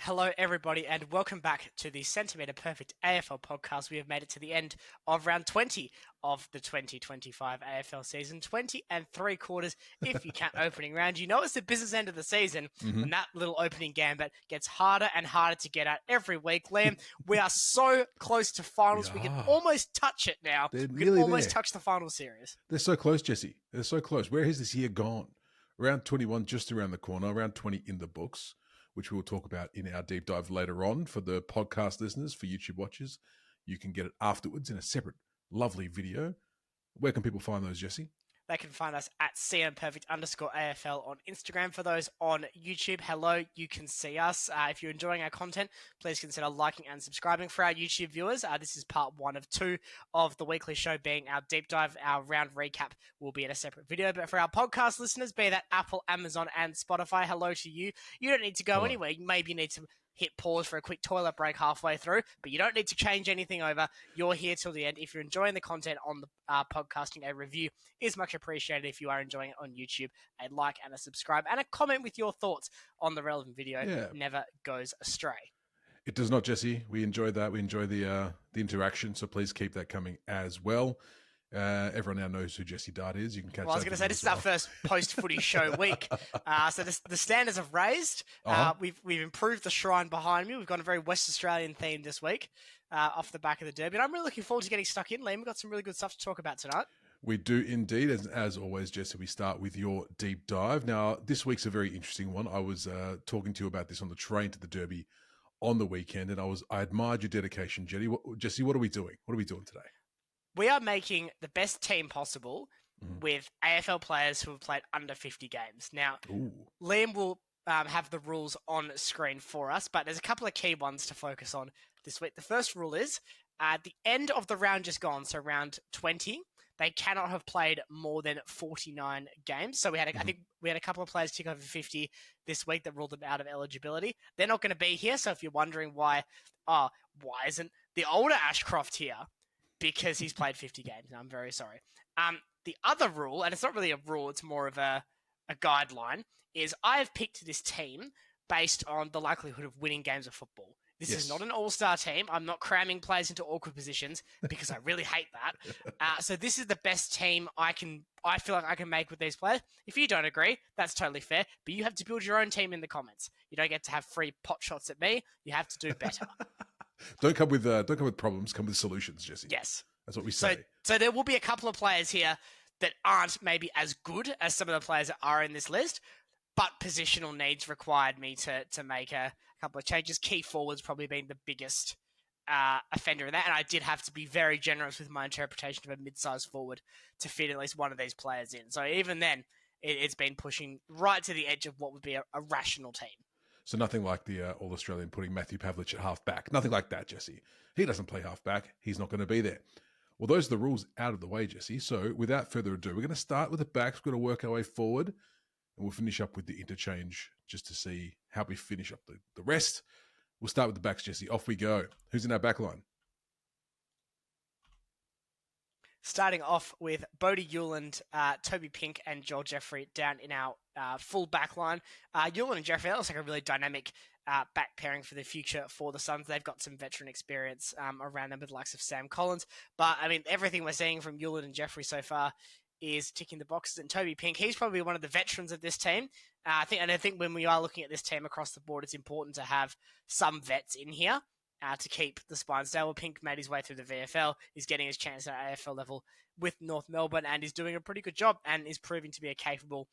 Hello, everybody, and welcome back to the Centimetre Perfect AFL podcast. We have made it to the end of round 20 of the 2025 AFL season. 20 3/4 if you count opening round. You know it's the business end of the season, and that little opening gambit gets harder and harder to get at every week. Liam, we are so close to finals. We can almost touch it now. They're we nearly can almost there. touch the final series. They're so close, Jesse. They're so close. Where has this year gone? Round 21 just around the corner, round 20 in the books, which we'll talk about in our deep dive later on. For the podcast listeners, for YouTube watchers, you can get it afterwards in a separate lovely video. Where can people find those, Jesse? They can find us at cmperfect_AFL on Instagram. For those on YouTube, hello, you can see us. If you're enjoying our content, please consider liking and subscribing. For our YouTube viewers, this is part 1 of 2 of the weekly show being our deep dive. Our round recap will be in a separate video. But for our podcast listeners, be that Apple, Amazon, and Spotify, hello to you. You don't need to go anywhere. Maybe you need to hit pause for a quick toilet break halfway through, but you don't need to change anything over. You're here till the end. If you're enjoying the content on the podcasting, a review is much appreciated. If you are enjoying it on YouTube, a like and a subscribe and a comment with your thoughts on the relevant video never goes astray. It does not, Jesse. We enjoy that. We enjoy the interaction, so please keep that coming as well. Everyone now knows who Jesse Dart is. You can catch. Well, I was going to say this is our first post-footy show week, so the standards have raised. We've improved the shrine behind me. We've got a very West Australian theme this week, off the back of the derby. And I'm really looking forward to getting stuck in, Liam. We've got some really good stuff to talk about tonight. We do indeed. As always, Jesse, we start with your deep dive. Now, this week's a very interesting one. I was talking to you about this on the train to the derby on the weekend, and I admired your dedication, Jesse. What are we doing? What are we doing today? We are making the best team possible with AFL players who have played under 50 games. Now, Liam will have the rules on screen for us, but there's a couple of key ones to focus on this week. The first rule is at the end of the round just gone, so round 20, they cannot have played more than 49 games. So I think we had a couple of players tick over 50 this week that ruled them out of eligibility. They're not going to be here, so if you're wondering why isn't the older Ashcroft here? Because he's played 50 games. And I'm very sorry. The other rule, and it's not really a rule, it's more of a guideline, is I have picked this team based on the likelihood of winning games of football. This is not an all-star team. I'm not cramming players into awkward positions because I really hate that. So this is the best team I feel like I can make with these players. If you don't agree, that's totally fair. But you have to build your own team in the comments. You don't get to have free pot shots at me. You have to do better. Don't come with problems. Come with solutions, Jesse. Yes, that's what we say. So there will be a couple of players here that aren't maybe as good as some of the players that are in this list, but positional needs required me to make a couple of changes. Key forwards probably being the biggest offender in that, and I did have to be very generous with my interpretation of a mid-sized forward to fit at least one of these players in. So even then, it's been pushing right to the edge of what would be a rational team. So nothing like the All-Australian putting Matthew Pavlich at half-back. Nothing like that, Jesse. He doesn't play half-back. He's not going to be there. Well, those are the rules out of the way, Jesse. So without further ado, we're going to start with the backs. We're going to work our way forward, and we'll finish up with the interchange just to see how we finish up the rest. We'll start with the backs, Jesse. Off we go. Who's in our backline? Starting off with Bodie Hewland, Toby Pink, and Joel Jeffrey down in our full backline. Hewland and Jeffrey, that looks like a really dynamic back pairing for the future for the Suns. They've got some veteran experience around them with the likes of Sam Collins. But, I mean, everything we're seeing from Hewland and Jeffrey so far is ticking the boxes. And Toby Pink, he's probably one of the veterans of this team. I think when we are looking at this team across the board, it's important to have some vets in here. To keep the spine stable. Pink made his way through the VFL. He's getting his chance at AFL level with North Melbourne and is doing a pretty good job and is proving to be a capable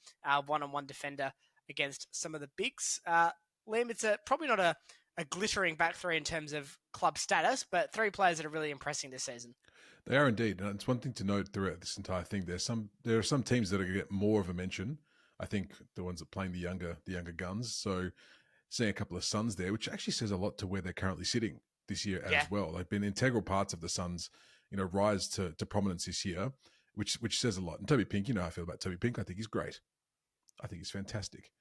one-on-one defender against some of the bigs. Liam, it's probably not a glittering back three in terms of club status, but 3 players that are really impressing this season. They are indeed. And it's one thing to note throughout this entire thing. There are some teams that are going to get more of a mention. I think the ones that are playing the younger guns. So seeing a couple of Suns there, which actually says a lot to where they're currently sitting this year as well. They've been integral parts of the Suns, rise to prominence this year, which says a lot. And Toby Pink, you know how I feel about Toby Pink. I think he's great. I think he's fantastic.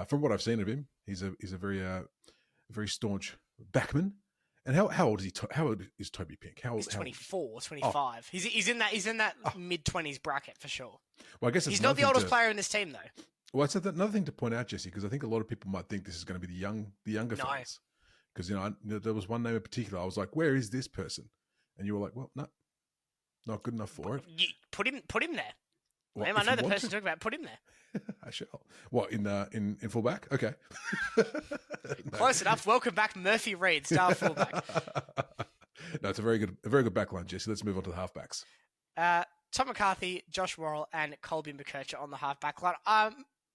From what I've seen of him, he's a very staunch backman. And how old is he? How old is Toby Pink? He's 24, 25. Oh. He's in that mid-20s bracket for sure. Well, I guess he's not the oldest player in this team, though. Well, it's another thing to point out, Jesse, because I think a lot of people might think this is going to be the younger fans. Because, there was one name in particular. I was like, where is this person? And you were like, well, no, not good enough for it. Put him there. Well, I know the person you're talking about. Put him there. I shall. What, in fullback? Okay. Close enough. Welcome back, Murphy Reid, star fullback. No, it's a very good backline, Jesse. Let's move on to the halfbacks. Tom McCarthy, Josh Worrell, and Colby McKercher on the halfback line.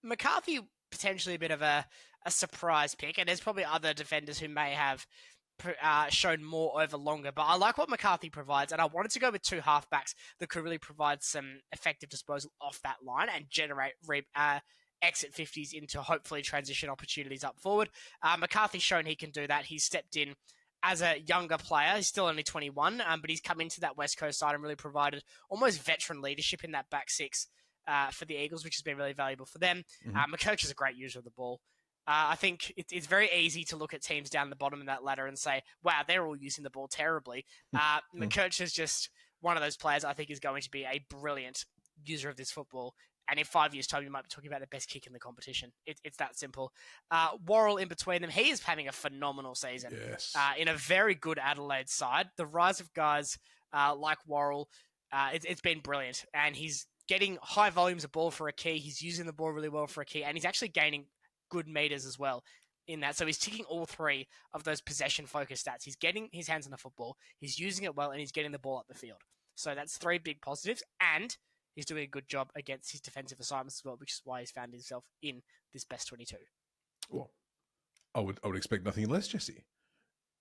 McCarthy potentially a bit of a surprise pick, and there's probably other defenders who may have shown more over longer. But I like what McCarthy provides, and I wanted to go with two halfbacks that could really provide some effective disposal off that line and generate exit 50s into hopefully transition opportunities up forward. McCarthy's shown he can do that. He's stepped in as a younger player. He's still only 21, but he's come into that West Coast side and really provided almost veteran leadership in that back six for the Eagles, which has been really valuable for them. McKercher's a great user of the ball. I think it's very easy to look at teams down the bottom of that ladder and say, wow, they're all using the ball terribly. McKercher's just one of those players I think is going to be a brilliant user of this football. And in 5 years' time, you might be talking about the best kick in the competition. It's that simple. Worrell in between them, he is having a phenomenal season. Yes. In a very good Adelaide side. The rise of guys like Worrell, it's been brilliant. And he's getting high volumes of ball for a key. He's using the ball really well for a key. And he's actually gaining good meters as well in that. So he's ticking all three of those possession-focused stats. He's getting his hands on the football, he's using it well, and he's getting the ball up the field. So that's three big positives. And he's doing a good job against his defensive assignments as well, which is why he's found himself in this best 22. Well, I would expect nothing less, Jesse.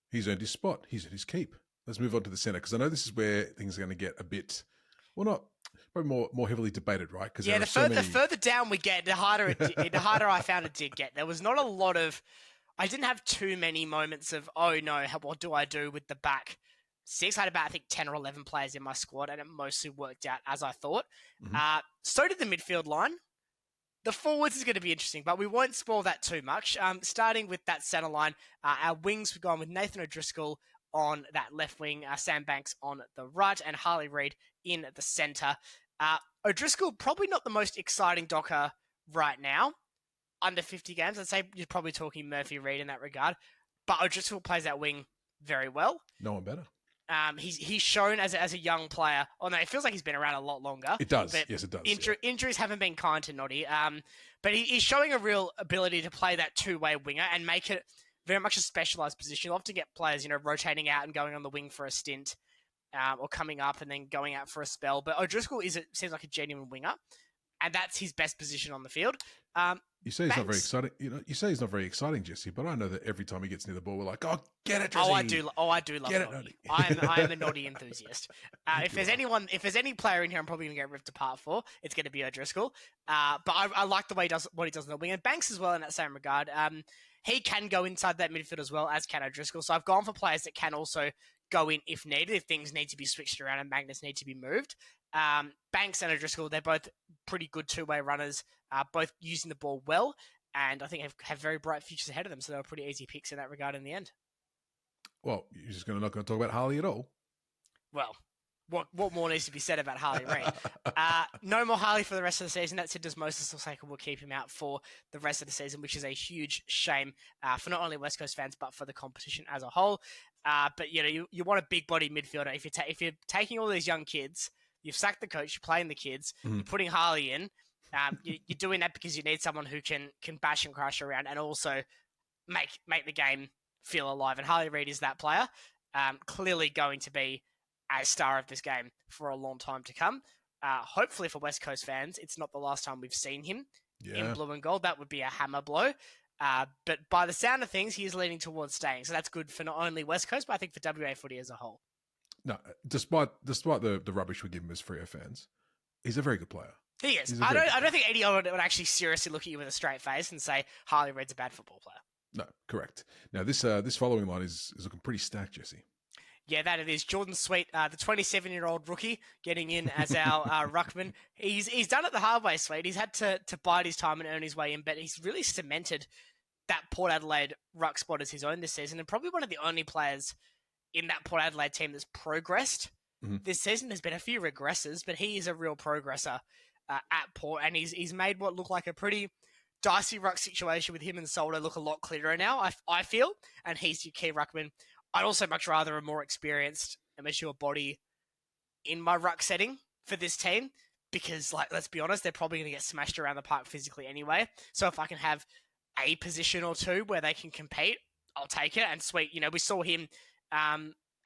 He's earned his spot. He's at his keep. Let's move on to the centre, because I know this is where things are going to get a bit, well, not probably more heavily debated, right? Because the further down we get, the harder I found it did get. There was not a lot of, I didn't have too many moments of, oh no, what do I do with the back six? I had about, I think, 10 or 11 players in my squad, and it mostly worked out as I thought. So did the midfield line. The forwards is going to be interesting, but we won't spoil that too much. Starting with that centre line, our wings, we've gone with Nathan O'Driscoll on that left wing, Sam Banks on the right, and Harley Reid in the centre. O'Driscoll, probably not the most exciting docker right now. Under 50 games, I'd say you're probably talking Murphy Reid in that regard. But O'Driscoll plays that wing very well. No one better. He's shown as a young player. Oh no, it feels like he's been around a lot longer. It does. Yes, it does. Injuries haven't been kind to Noddy. But he's showing a real ability to play that two-way winger and make it very much a specialised position. You'll often get players, rotating out and going on the wing for a stint, or coming up and then going out for a spell. But O'Driscoll seems like a genuine winger, and that's his best position on the field. You say he's not very exciting. You say he's not very exciting, Jesse. But I know that every time he gets near the ball, we're like, "Oh, get it, Drizzy. I do love Noddy. I am a Noddy enthusiast. If there's any player in here, I'm probably gonna get ripped apart for. It's gonna be O'Driscoll. But I like the way he does what he does in the wing, and Banks as well in that same regard. He can go inside that midfield as well as can O'Driscoll. So I've gone for players that can also go in if needed, if things need to be switched around and magnets need to be moved. Banks and O'Driscoll, they're both pretty good two-way runners, both using the ball well, and I think have very bright futures ahead of them, so they were pretty easy picks in that regard in the end. Well, you're just not going to talk about Harley at all? Well, what more needs to be said about Harley Reid? No more Harley for the rest of the season. That said, Moses Osaka will keep him out for the rest of the season, which is a huge shame for not only West Coast fans, but for the competition as a whole. But you want a big-body midfielder. If you're taking all these young kids, you've sacked the coach, you're playing the kids, you're putting Harley in, you're doing that because you need someone who can bash and crash around and also make the game feel alive. And Harley Reid is that player, clearly going to be a star of this game for a long time to come. Hopefully for West Coast fans, it's not the last time we've seen him in blue and gold. That would be a hammer blow. But by the sound of things, he is leaning towards staying. So that's good for not only West Coast, but I think for WA footy as a whole. No, despite the rubbish we give him as Freo fans, he's a very good player. He is. I don't think anyone would actually seriously look at you with a straight face and say Harley Reid's a bad football player. No, correct. Now this following line is looking pretty stacked, Jesse. Yeah, that it is. Jordan Sweet, the 27-year-old rookie, getting in as our ruckman. He's done it the hard way, Sweet. He's had to bide his time and earn his way in, but he's really cemented that Port Adelaide ruck spot as his own this season, and probably one of the only players in that Port Adelaide team that's progressed this season. There's been a few regresses, but he is a real progressor at Port, and he's made what looked like a pretty Dicey ruck situation with him and Soldo look a lot clearer now, I feel, and he's your key ruckman. I'd also much rather a more experienced and mature body in my ruck setting for this team because, like, let's be honest, they're probably going to get smashed around the park physically anyway. So if I can have a position or two where they can compete, I'll take it. And Sweet, we saw him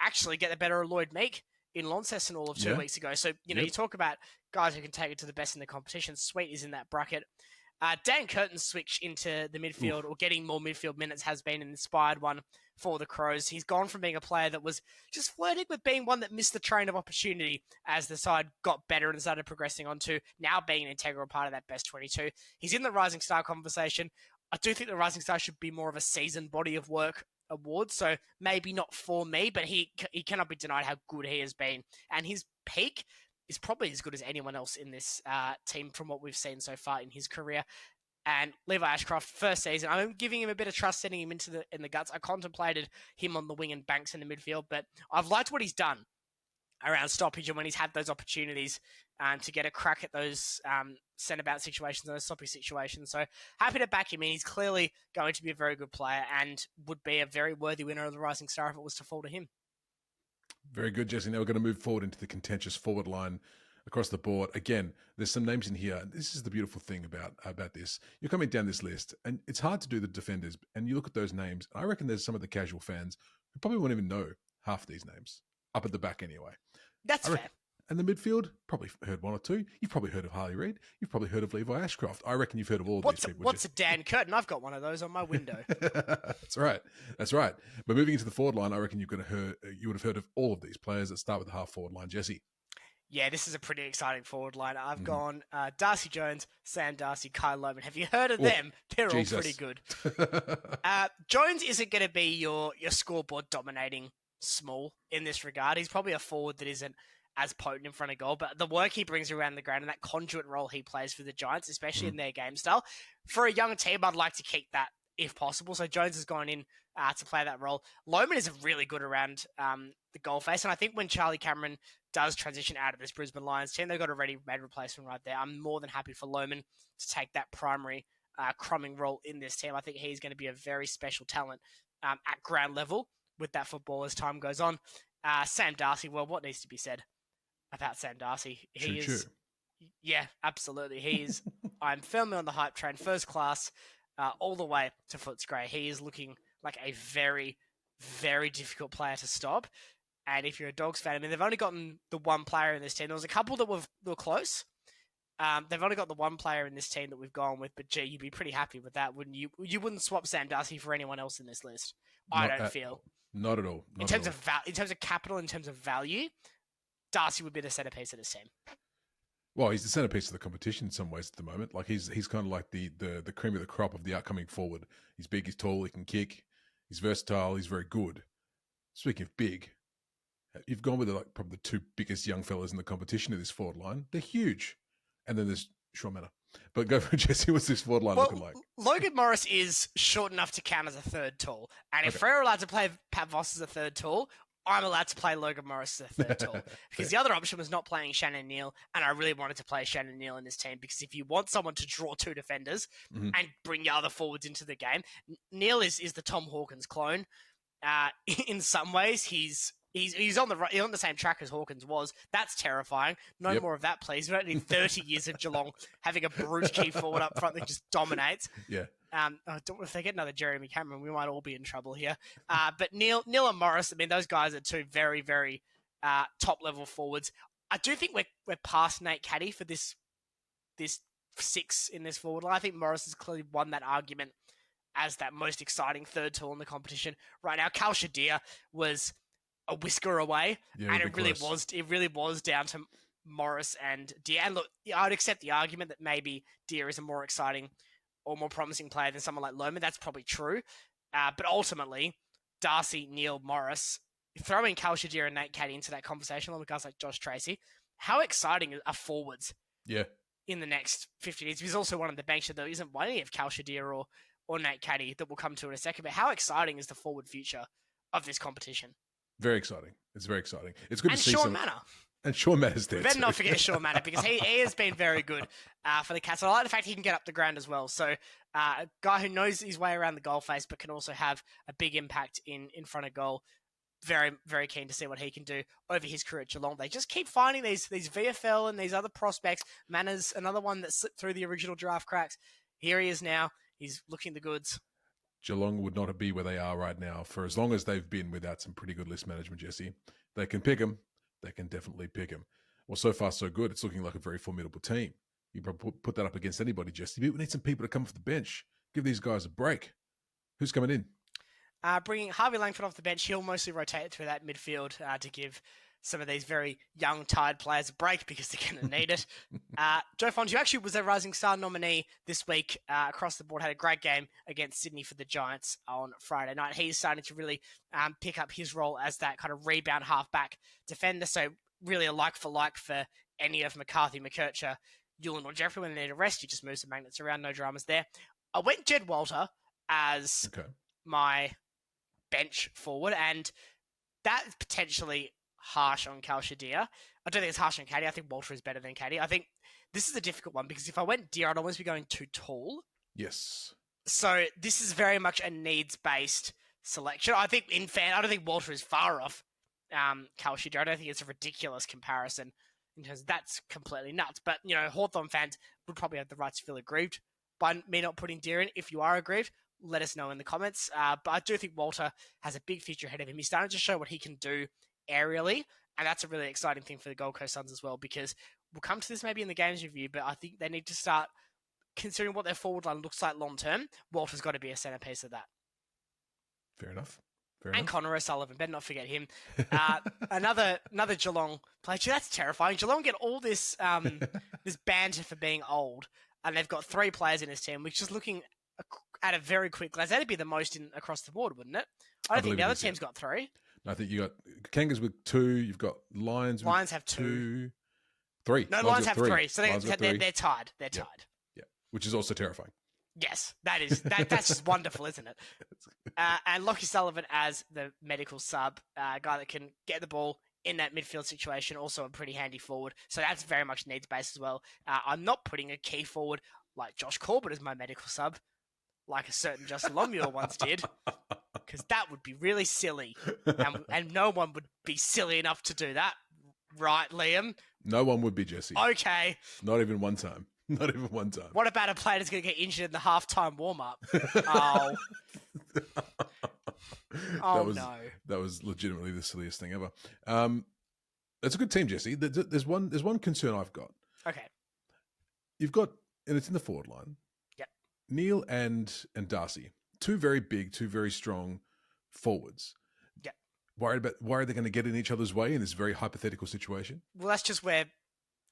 actually get the better of Lloyd Meek in Launceston all of 2 weeks ago. So, you talk about guys who can take it to the best in the competition. Sweet is in that bracket. Dan Curtin's switch into the midfield or getting more midfield minutes has been an inspired one for the Crows. He's gone from being a player that was just flirting with being one that missed the train of opportunity as the side got better and started progressing on to now being an integral part of that best 22. He's in the Rising Star conversation. I do think the Rising Star should be more of a seasoned body of work award, so maybe not for me, but he cannot be denied how good he has been. And his peak is probably as good as anyone else in this team from what we've seen so far in his career. And Levi Ashcroft, first season, I'm giving him a bit of trust, sending him in the guts. I contemplated him on the wing and Banks in the midfield, but I've liked what he's done around stoppage and when he's had those opportunities to get a crack at those centre-bout situations and those stoppage situations. So happy to back him in. He's clearly going to be a very good player and would be a very worthy winner of the Rising Star if it was to fall to him. Very good, Jesse. Now we're going to move forward into the contentious forward line across the board. Again, there's some names in here. This is the beautiful thing about this. You're coming down this list, and it's hard to do the defenders. And you look at those names, I reckon there's some of the casual fans who probably won't even know half these names, up at the back anyway. That's fair. And the midfield, probably heard one or two. You've probably heard of Harley Reid. You've probably heard of Levi Ashcroft. I reckon you've heard of all these people. What's a Dan Curtin? I've got one of those on my window. That's right. But moving into the forward line, I reckon you would have heard of all of these players that start with the half forward line. Jesse. Yeah, this is a pretty exciting forward line. I've gone Darcy Jones, Sam Darcy, Kyle Lohman. Have you heard of them? They're all pretty good. Jones isn't going to be your scoreboard dominating small in this regard. He's probably a forward that isn't as potent in front of goal, but the work he brings around the ground and that conduit role he plays for the Giants, especially in their game style, for a young team, I'd like to keep that if possible. So Jones has gone in to play that role. Lohman is really good around the goal face, and I think when Charlie Cameron does transition out of this Brisbane Lions team, they've got a ready-made replacement right there. I'm more than happy for Lohman to take that primary crumbing role in this team. I think he's going to be a very special talent at ground level with that football as time goes on. Sam Darcy, well, what needs to be said about Sam Darcy? Yeah, absolutely. He is, I'm firmly on the hype train, first class, all the way to Footscray. He is looking like a very, very difficult player to stop. And if you're a Dogs fan, I mean, they've only gotten the one player in this team. There was a couple that were close. They've only got the one player in this team that we've gone with, but gee, you'd be pretty happy with that, wouldn't you? You wouldn't swap Sam Darcy for anyone else in this list. I don't feel. Not at all. In terms of capital, in terms of value, Darcy would be the centerpiece of this team. Well, he's the centerpiece of the competition in some ways at the moment. Like he's kind of like the cream of the crop of the upcoming forward. He's big, he's tall, he can kick, he's versatile, he's very good. Speaking of big, you've gone with probably the two biggest young fellas in the competition of this forward line. They're huge. And then there's Sean Manor. But go for Jesse, what's this forward line looking like? Logan Morris is short enough to count as a third tall. And if we're allowed to play Pat Voss as a third tall, I'm allowed to play Logan Morris as a third tall. Because the other option was not playing Shannon Neal, and I really wanted to play Shannon Neal in this team because if you want someone to draw two defenders and bring your other forwards into the game, Neal is the Tom Hawkins clone. In some ways, he's on the same track as Hawkins was. That's terrifying. No more of that, please. We don't need 30 years of Geelong having a brute key forward up front that just dominates. Yeah. If they get another Jeremy Cameron, we might all be in trouble here. But Neil and Morris, I mean, those guys are two very, very top-level forwards. I do think we're past Nate Caddy for this six in this forward line. I think Morris has clearly won that argument as that most exciting third tall in the competition. Right now, Cal Shadir was a whisker away, and it really was down to Morris and Deer. And look, I'd accept the argument that maybe Deer is a more exciting or more promising player than someone like Lohman. That's probably true. But ultimately, Darcy, Neal, Morris, throwing Cal Shadir and Nate Caddy into that conversation, along with guys like Josh Tracy, how exciting are forwards in the next 50 years? There's also one on the bench that there isn't any of Cal Shadir or Nate Caddy that we'll come to in a second. But how exciting is the forward future of this competition? Very exciting. It's very exciting. It's good And to see Sean Manor. And Sean Matter's there. We better too. not forget Sean Manor because he has been very good for the Cats. I like the fact he can get up the ground as well. So a guy who knows his way around the goal face but can also have a big impact in front of goal. Very, very keen to see what he can do over his career at Geelong. They just keep finding these VFL and these other prospects. Manor's another one that slipped through the original draft cracks. Here he is now. He's looking the goods. Geelong would not be where they are right now for as long as they've been without some pretty good list management, Jesse. They can pick them. They can definitely pick them. Well, so far, so good. It's looking like a very formidable team. You probably put that up against anybody, Jesse. But we need some people to come off the bench. Give these guys a break. Who's coming in? Bringing Harvey Langford off the bench. He'll mostly rotate through that midfield to give some of these very young, tired players a break because they're going to need it. Joe Font, who actually was a Rising Star nominee this week across the board, had a great game against Sydney for the Giants on Friday night. He's starting to really pick up his role as that kind of rebound halfback defender. So really a like for any of McCarthy, McKercher, Ewan or Jeffrey when they need a rest. You just move some magnets around, no dramas there. I went Jed Walter as my bench forward, and that's potentially harsh on Cal Shadir. I don't think it's harsh on Katie. I think Walter is better than Katie. I think this is a difficult one because if I went Deer, I'd almost be going too tall. Yes. So this is very much a needs-based selection. I don't think Walter is far off Cal Shadir. I don't think it's a ridiculous comparison in terms of that's completely nuts. But, Hawthorn fans would probably have the right to feel aggrieved by me not putting Deer in. If you are aggrieved, let us know in the comments. But I do think Walter has a big future ahead of him. He's starting to show what he can do aerially, and that's a really exciting thing for the Gold Coast Suns as well, because we'll come to this maybe in the games review, but I think they need to start considering what their forward line looks like long term. Walter's got to be a centerpiece of that. Fair enough. And Connor O'Sullivan, better not forget him. Another Geelong player. That's terrifying. Geelong get all this this banter for being old, and they've got 3 players in this team, which is looking at a very quick glance. That'd be the most across the board, wouldn't it? I don't think the other team's got 3. I think you got Kangas with 2. You've got Lions. Lions have 2. 3. No, Lions have 3. So they're tied. They're tied. Yeah, which is also terrifying. Yes, that's just wonderful, isn't it? And Lockie Sullivan as the medical sub, guy that can get the ball in that midfield situation, also a pretty handy forward. So that's very much needs-based as well. I'm not putting a key forward like Josh Corbett as my medical sub, like a certain Justin Longmuir once did, because that would be really silly, and no one would be silly enough to do that, right, Liam? No one would be, Jesse. Okay. Not even one time. Not even one time. What about a player that's going to get injured in the halftime warm-up? Oh. No. That was legitimately the silliest thing ever. It's a good team, Jesse. There's one concern I've got. Okay. You've got, and it's in the forward line. Yep. Neil and Darcy, 2 very big, 2 very strong forwards. Yep. Worried they're going to get in each other's way in this very hypothetical situation? Well, that's just where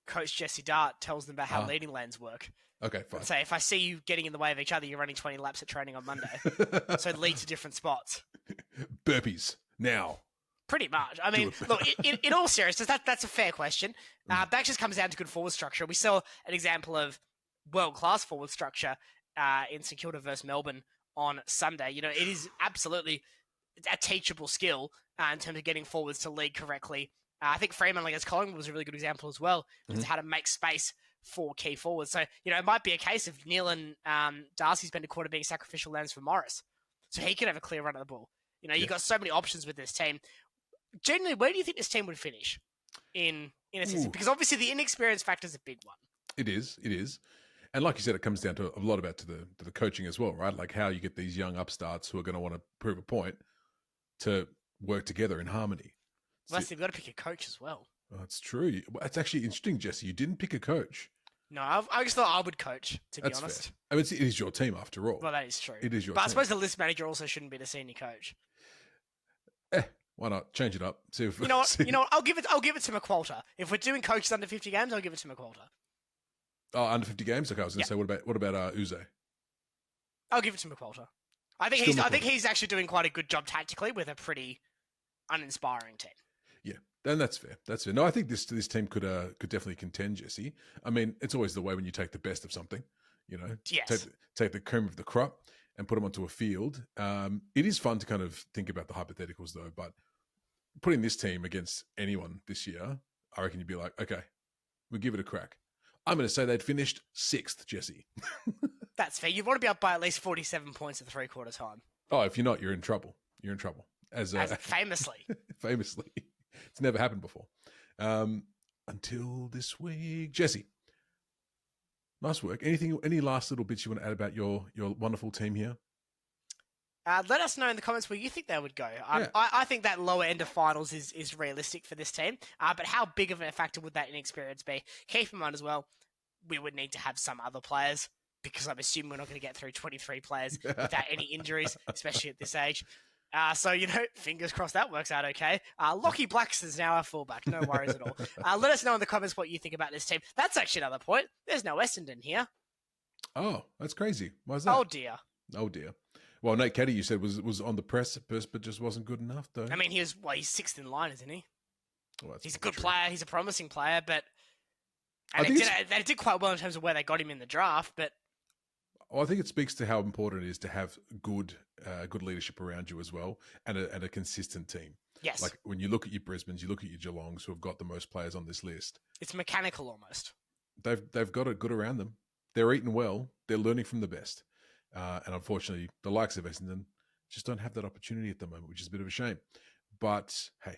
Coach Jesse Dart tells them about how leading lanes work. Okay, fine. Say, if I see you getting in the way of each other, you're running 20 laps at training on Monday. So lead to different spots. Burpees, now. Pretty much. I mean, look, in all seriousness, that's a fair question. That just comes down to good forward structure. We saw an example of world-class forward structure in St Kilda versus Melbourne on Sunday. It is absolutely a teachable skill in terms of getting forwards to lead correctly. I think Freeman against Collingwood was a really good example as well, in terms of how to make space for key forwards. So, it might be a case of Neil and Darcy spend a quarter being sacrificial lambs for Morris. So he can have a clear run of the ball. You've got so many options with this team. Generally, where do you think this team would finish in a season? Because obviously the inexperience factor is a big one. It is. And like you said, it comes down to a lot about to the coaching as well, right? Like how you get these young upstarts who are going to want to prove a point to work together in harmony. Well, they've got to pick a coach as well. Oh, that's true. It's actually interesting, Jesse. You didn't pick a coach. No, I just thought I would coach, to be honest. Fair. I mean, it is your team after all. Well, that is true. It is your team. But I suppose the list manager also shouldn't be the senior coach. Why not? Change it up. See if, you know what? I'll give it to McQualter. If we're doing coaches under 50 games, I'll give it to McQualter. Oh, under 50 games? Okay, I was going to say, what about Uze? I'll give it to McQualter. I think he's actually doing quite a good job tactically with a pretty uninspiring team. Yeah, then that's fair. No, I think this team could definitely contend, Jesse. I mean, it's always the way when you take the best of something, Yes. Take the cream of the crop and put them onto a field. It is fun to kind of think about the hypotheticals, though. But putting this team against anyone this year, I reckon you'd be like, okay, we'll give it a crack. I'm going to say they'd finished 6th, Jesse. That's fair. You'd want to be up by at least 47 points at 3/4 time. Oh, if you're not, you're in trouble. You're in trouble. As famously. Famously. It's never happened before. Until this week. Jesse, nice work. Any last little bits you want to add about your wonderful team here? Let us know in the comments where you think they would go. Yeah. I think that lower end of finals is realistic for this team. But how big of a factor would that inexperience be? Keep in mind as well, we would need to have some other players, because I'm assuming we're not going to get through 23 players without any injuries, especially at this age. So, fingers crossed that works out okay. Lockie Blackson's now our fullback. No worries at all. Let us know in the comments what you think about this team. That's actually another point. There's no Essendon here. Oh, that's crazy. Why is that? Oh, dear. Oh, dear. Well, Nate Caddy, you said, was on the press but just wasn't good enough, though. I mean, he's 6th in line, isn't he? Well, he's a good player. He's a promising player, but... And they did quite well in terms of where they got him in the draft, but... Well, I think it speaks to how important it is to have good leadership around you as well, and a consistent team. Yes. Like when you look at your Brisbanes, you look at your Geelongs, who have got the most players on this list. It's mechanical almost. They've got it good around them. They're eating well. They're learning from the best. And unfortunately, the likes of Essendon just don't have that opportunity at the moment, which is a bit of a shame. But hey,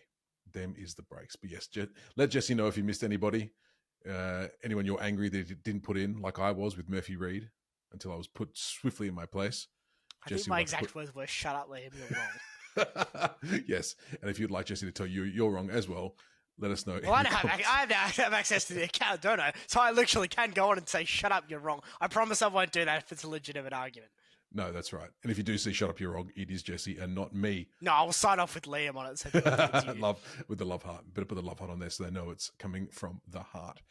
them is the breaks. But yes, let Jesse know if you missed anybody. Anyone you're angry that you didn't put in, like I was with Murphy Reid, until I was put swiftly in my place. I think my exact words were, "Shut up, Liam, you're wrong." Yes, and if you'd like Jesse to tell you you're wrong as well, let us know. Well, I have access to the account, don't I? So I literally can go on and say, "Shut up, you're wrong." I promise I won't do that if it's a legitimate argument. No, that's right. And if you do say "Shut up, you're wrong," it is Jesse and not me. No, I'll sign off with Liam on it. So With the love heart. Better put the love heart on there so they know it's coming from the heart.